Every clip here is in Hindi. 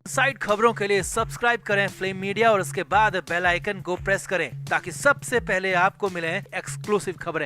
साइड खबरों के लिए सब्सक्राइब करें फ्लेम मीडिया और उसके बाद बेल आइकन को प्रेस करें ताकि सबसे पहले आपको मिले एक्सक्लूसिव खबरें।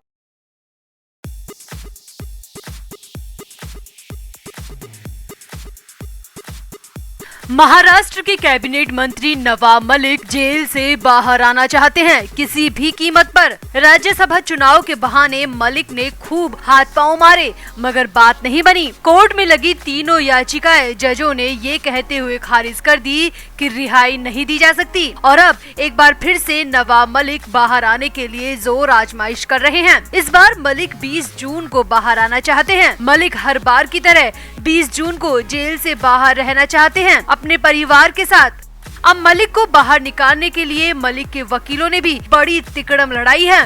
महाराष्ट्र के कैबिनेट मंत्री नवाब मलिक जेल से बाहर आना चाहते हैं किसी भी कीमत पर। राज्यसभा चुनाव के बहाने मलिक ने खूब हाथ पांव मारे मगर बात नहीं बनी। कोर्ट में लगी तीनों याचिकाएं जजों ने ये कहते हुए खारिज कर दी कि रिहाई नहीं दी जा सकती और अब एक बार फिर से नवाब मलिक बाहर आने के लिए जोर आजमाइश कर रहे हैं। इस बार मलिक 20 जून को बाहर आना चाहते हैं। मलिक हर बार की तरह 20 जून को जेल से बाहर रहना चाहते हैं अपने परिवार के साथ। अब मलिक को बाहर निकालने के लिए मलिक के वकीलों ने भी बड़ी तिकड़म लड़ाई है।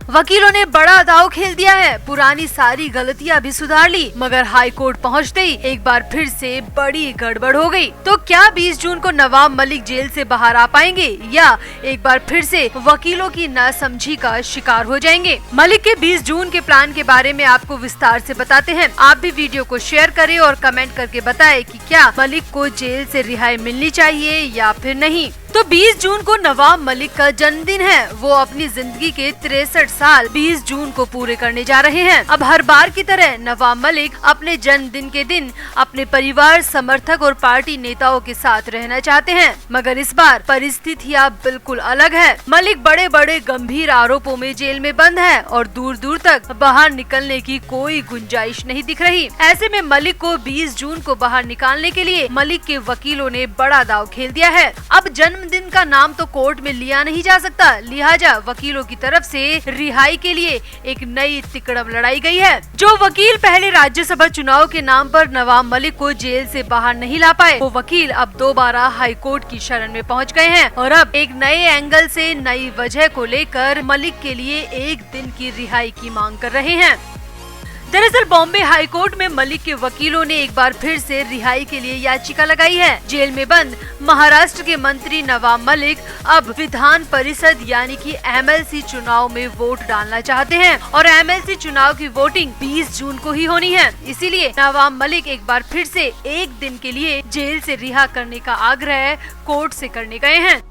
वकीलों ने बड़ा दांव खेल दिया है, पुरानी सारी गलतियां भी सुधार ली मगर हाई कोर्ट पहुंचते ही एक बार फिर से बड़ी गड़बड़ हो गई। तो क्या 20 जून को नवाब मलिक जेल से बाहर आ पाएंगे या एक बार फिर से वकीलों की नासमझी का शिकार हो जाएंगे? मलिक के 20 जून के प्लान के बारे में आपको विस्तार से बताते हैं। आप भी वीडियो को शेयर करें और कमेंट करके बताएं कि क्या मलिक को जेल से रिहाई मिलनी चाहिए या फिर नहीं। तो 20 जून को नवाब मलिक का जन्मदिन है। वो अपनी जिंदगी के 63 साल 20 जून को पूरे करने जा रहे हैं। अब हर बार की तरह नवाब मलिक अपने जन्मदिन के दिन अपने परिवार, समर्थक और पार्टी नेताओं के साथ रहना चाहते हैं मगर इस बार परिस्थितियां बिल्कुल अलग है। मलिक बड़े बड़े गंभीर आरोपों में जेल में बंद है और दूर दूर तक बाहर निकलने की कोई गुंजाइश नहीं दिख रही। ऐसे में मलिक को 20 जून को बाहर निकालने के लिए मलिक के वकीलों ने बड़ा दांव खेल दिया है। अब जन्मदिन का नाम तो कोर्ट में लिया नहीं जा सकता, लिहाजा वकीलों की तरफ से रिहाई के लिए एक नई तिकड़म लड़ाई गई है। जो वकील पहले राज्यसभा चुनाव के नाम पर नवाब मलिक को जेल से बाहर नहीं ला पाए, वो वकील अब दोबारा हाई कोर्ट की शरण में पहुंच गए हैं और अब एक नए एंगल से नई वजह को लेकर मलिक के लिए एक दिन की रिहाई की मांग कर रहे हैं। दरअसल बॉम्बे हाई कोर्ट में मलिक के वकीलों ने एक बार फिर से रिहाई के लिए याचिका लगाई है। जेल में बंद महाराष्ट्र के मंत्री नवाब मलिक अब विधान परिषद यानी कि MLC चुनाव में वोट डालना चाहते हैं और MLC चुनाव की वोटिंग 20 जून को ही होनी है। इसीलिए नवाब मलिक एक बार फिर से एक दिन के लिए जेल से रिहा करने का आग्रह कोर्ट से करने गए हैं।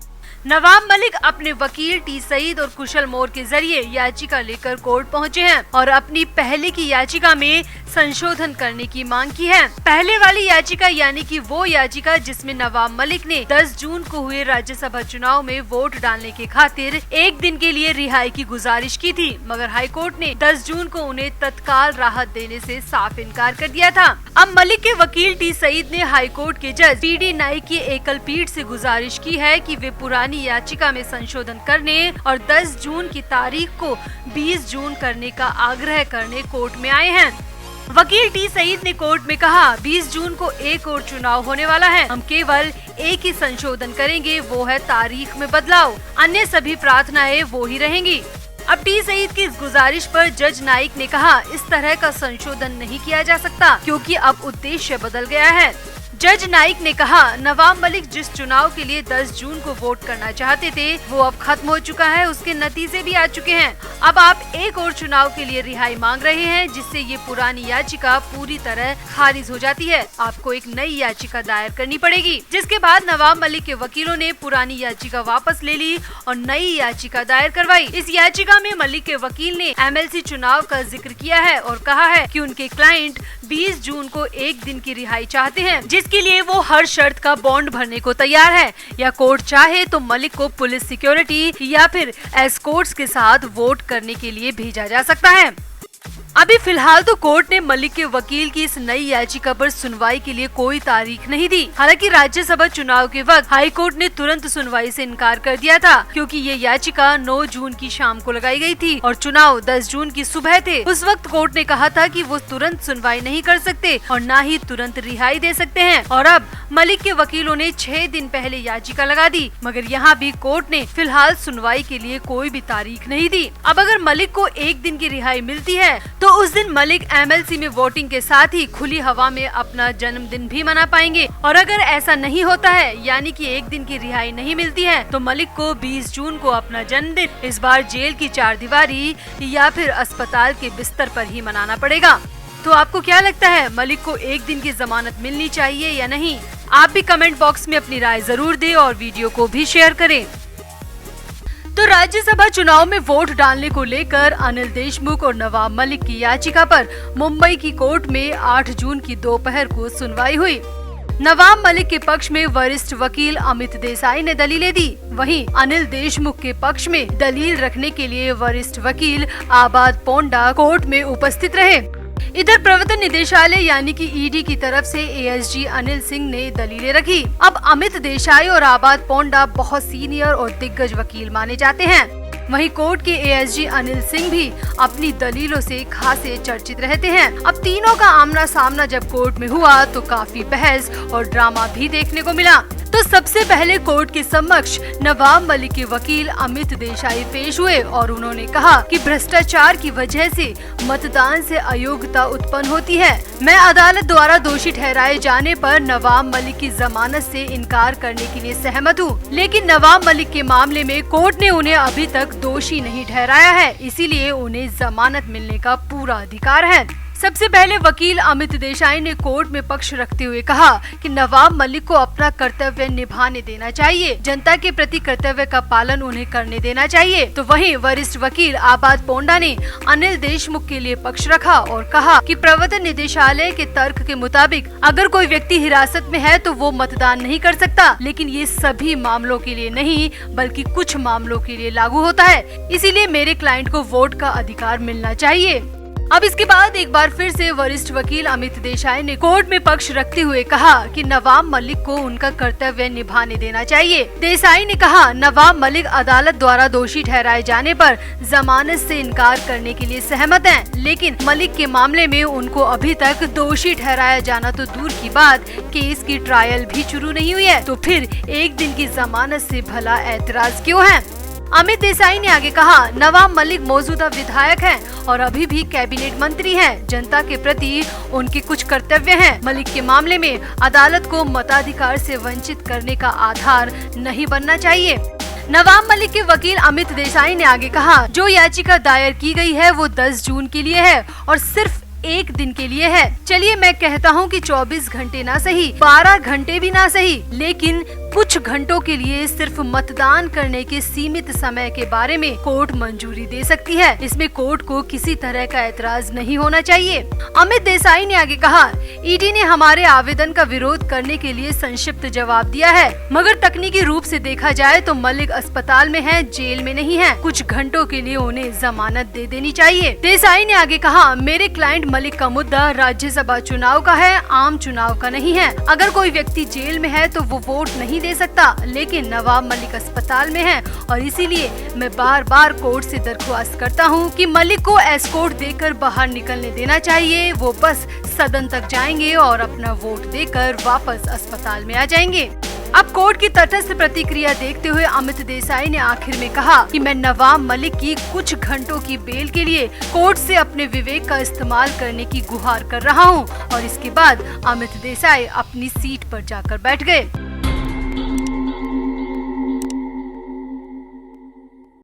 नवाब मलिक अपने वकील टी सईद और कुशल मोर के जरिए याचिका लेकर कोर्ट पहुंचे हैं और अपनी पहले की याचिका में संशोधन करने की मांग की है। पहले वाली याचिका यानी कि वो याचिका जिसमें नवाब मलिक ने 10 जून को हुए राज्यसभा चुनाव में वोट डालने के खातिर एक दिन के लिए रिहाई की गुजारिश की थी मगर हाई कोर्ट ने 10 जून को उन्हें तत्काल राहत देने से साफ इनकार कर दिया था। अब मलिक के वकील टी सईद ने हाई कोर्ट के जज PD नाइक की एकल पीठ से गुजारिश की है कि वे पुरानी याचिका में संशोधन करने और 10 जून की तारीख को 20 जून करने का आग्रह करने कोर्ट में आए हैं। वकील टी सईद ने कोर्ट में कहा, 20 जून को एक और चुनाव होने वाला है, हम केवल एक ही संशोधन करेंगे, वो है तारीख में बदलाव, अन्य सभी प्रार्थनाएं वो ही रहेंगी। अब टी सईद की इस गुजारिश पर जज नाइक ने कहा, इस तरह का संशोधन नहीं किया जा सकता क्योंकि अब उद्देश्य बदल गया है। जज नाइक ने कहा, नवाब मलिक जिस चुनाव के लिए 10 जून को वोट करना चाहते थे वो अब खत्म हो चुका है, उसके नतीजे भी आ चुके हैं। अब आप एक और चुनाव के लिए रिहाई मांग रहे हैं जिससे ये पुरानी याचिका पूरी तरह खारिज हो जाती है। आपको एक नई याचिका दायर करनी पड़ेगी। जिसके बाद नवाब मलिक के वकीलों ने पुरानी याचिका वापस ले ली और नई याचिका दायर करवाई। इस याचिका में मलिक के वकील ने MLC चुनाव का जिक्र किया है और कहा है कि उनके क्लाइंट 20 जून को एक दिन की रिहाई चाहते हैं जिसके लिए वो हर शर्त का बॉन्ड भरने को तैयार है या कोर्ट चाहे तो मलिक को पुलिस सिक्योरिटी या फिर एस्कॉर्ट्स के साथ वोट करने के लिए भेजा जा सकता है। अभी फिलहाल तो कोर्ट ने मलिक के वकील की इस नई याचिका पर सुनवाई के लिए कोई तारीख नहीं दी। हालांकि राज्यसभा चुनाव के वक्त हाई कोर्ट ने तुरंत सुनवाई से इनकार कर दिया था क्योंकि ये याचिका 9 जून की शाम को लगाई गई थी और चुनाव 10 जून की सुबह थे। उस वक्त कोर्ट ने कहा था कि वो तुरंत सुनवाई नहीं कर सकते और न ही तुरंत रिहाई दे सकते हैं और अब मलिक के वकीलों ने 6 दिन पहले याचिका लगा दी मगर यहाँ भी कोर्ट ने फिलहाल सुनवाई के लिए कोई भी तारीख नहीं दी। अब अगर मलिक को एक दिन की रिहाई मिलती है तो उस दिन मलिक MLC में वोटिंग के साथ ही खुली हवा में अपना जन्मदिन भी मना पाएंगे और अगर ऐसा नहीं होता है यानी कि एक दिन की रिहाई नहीं मिलती है तो मलिक को 20 जून को अपना जन्मदिन इस बार जेल की चारदीवारी या फिर अस्पताल के बिस्तर पर ही मनाना पड़ेगा। तो आपको क्या लगता है, मलिक को 1 दिन की जमानत मिलनी चाहिए या नहीं? आप भी कमेंट बॉक्स में अपनी राय जरूर दें और वीडियो को भी शेयर करें। तो राज्यसभा चुनाव में वोट डालने को लेकर अनिल देशमुख और नवाब मलिक की याचिका पर मुंबई की कोर्ट में 8 जून की दोपहर को सुनवाई हुई। नवाब मलिक के पक्ष में वरिष्ठ वकील अमित देसाई ने दलीलें दी। वहीं अनिल देशमुख के पक्ष में दलील रखने के लिए वरिष्ठ वकील आबाद पोंडा कोर्ट में उपस्थित रहे। इधर प्रवर्तन निदेशालय यानी कि ईडी की तरफ से एएसजी अनिल सिंह ने दलीलें रखी। अब अमित देसाई और आबाद पोंडा बहुत सीनियर और दिग्गज वकील माने जाते हैं। वहीं कोर्ट के एएसजी अनिल सिंह भी अपनी दलीलों से खासे चर्चित रहते हैं। अब तीनों का आमना सामना जब कोर्ट में हुआ तो काफी बहस और ड्रामा भी देखने को मिला। तो सबसे पहले कोर्ट के समक्ष नवाब मलिक के वकील अमित देसाई पेश हुए और उन्होंने कहा कि भ्रष्टाचार की वजह से मतदान से अयोग्यता उत्पन्न होती है। मैं अदालत द्वारा दोषी ठहराए जाने पर नवाब मलिक की जमानत से इनकार करने के लिए सहमत हूँ, लेकिन नवाब मलिक के मामले में कोर्ट ने उन्हें अभी तक दोषी नहीं ठहराया है, इसीलिए उन्हें जमानत मिलने का पूरा अधिकार है। सबसे पहले वकील अमित देसाई ने कोर्ट में पक्ष रखते हुए कहा कि नवाब मलिक को अपना कर्तव्य निभाने देना चाहिए, जनता के प्रति कर्तव्य का पालन उन्हें करने देना चाहिए। तो वहीं वरिष्ठ वकील आबाद पोंडा ने अनिल देशमुख के लिए पक्ष रखा और कहा कि प्रवर्तन निदेशालय के तर्क के मुताबिक अगर कोई व्यक्ति हिरासत में है तो वो मतदान नहीं कर सकता, लेकिन ये सभी मामलों के लिए नहीं बल्कि कुछ मामलों के लिए लागू होता है, इसीलिए मेरे क्लाइंट को वोट का अधिकार मिलना चाहिए। अब इसके बाद एक बार फिर से वरिष्ठ वकील अमित देसाई ने कोर्ट में पक्ष रखते हुए कहा कि नवाब मलिक को उनका कर्तव्य निभाने देना चाहिए। देसाई ने कहा, नवाब मलिक अदालत द्वारा दोषी ठहराए जाने पर जमानत से इनकार करने के लिए सहमत हैं, लेकिन मलिक के मामले में उनको अभी तक दोषी ठहराया जाना तो दूर की बात, केस की ट्रायल भी शुरू नहीं हुई है, तो फिर 1 दिन की जमानत से भला ऐतराज क्यों है? अमित देसाई ने आगे कहा, नवाब मलिक मौजूदा विधायक हैं और अभी भी कैबिनेट मंत्री हैं। जनता के प्रति उनके कुछ कर्तव्य हैं। मलिक के मामले में अदालत को मताधिकार से वंचित करने का आधार नहीं बनना चाहिए। नवाब मलिक के वकील अमित देसाई ने आगे कहा, जो याचिका दायर की गई है वो 10 जून के लिए है और सिर्फ 1 दिन के लिए है। चलिए मैं कहता हूँ कि 24 घंटे ना सही, 12 घंटे भी ना सही, लेकिन कुछ घंटों के लिए सिर्फ मतदान करने के सीमित समय के बारे में कोर्ट मंजूरी दे सकती है। इसमें कोर्ट को किसी तरह का ऐतराज नहीं होना चाहिए। अमित देसाई ने आगे कहा, ईडी ने हमारे आवेदन का विरोध करने के लिए संक्षिप्त जवाब दिया है, मगर तकनीकी रूप से देखा जाए तो मलिक अस्पताल में है, जेल में नहीं है। कुछ घंटों के लिए उन्हें जमानत दे देनी चाहिए। देसाई ने आगे कहा, मेरे क्लाइंट मलिक का मुद्दा राज्यसभा चुनाव का है, आम चुनाव का नहीं है। अगर कोई व्यक्ति जेल में है तो वो वोट नहीं दे सकता, लेकिन नवाब मलिक अस्पताल में है और इसीलिए मैं बार बार कोर्ट से दरख्वास्त करता हूं कि मलिक को एस्कॉर्ट देकर बाहर निकलने देना चाहिए। वो बस सदन तक जाएंगे और अपना वोट देकर वापस अस्पताल में आ जाएंगे। अब कोर्ट की तटस्थ प्रतिक्रिया देखते हुए अमित देसाई ने आखिर में कहा कि मैं नवाब मलिक की कुछ घंटों की बेल के लिए कोर्ट से अपने विवेक का इस्तेमाल करने की गुहार कर रहा हूं। और इसके बाद अमित देसाई अपनी सीट पर जाकर बैठ गए।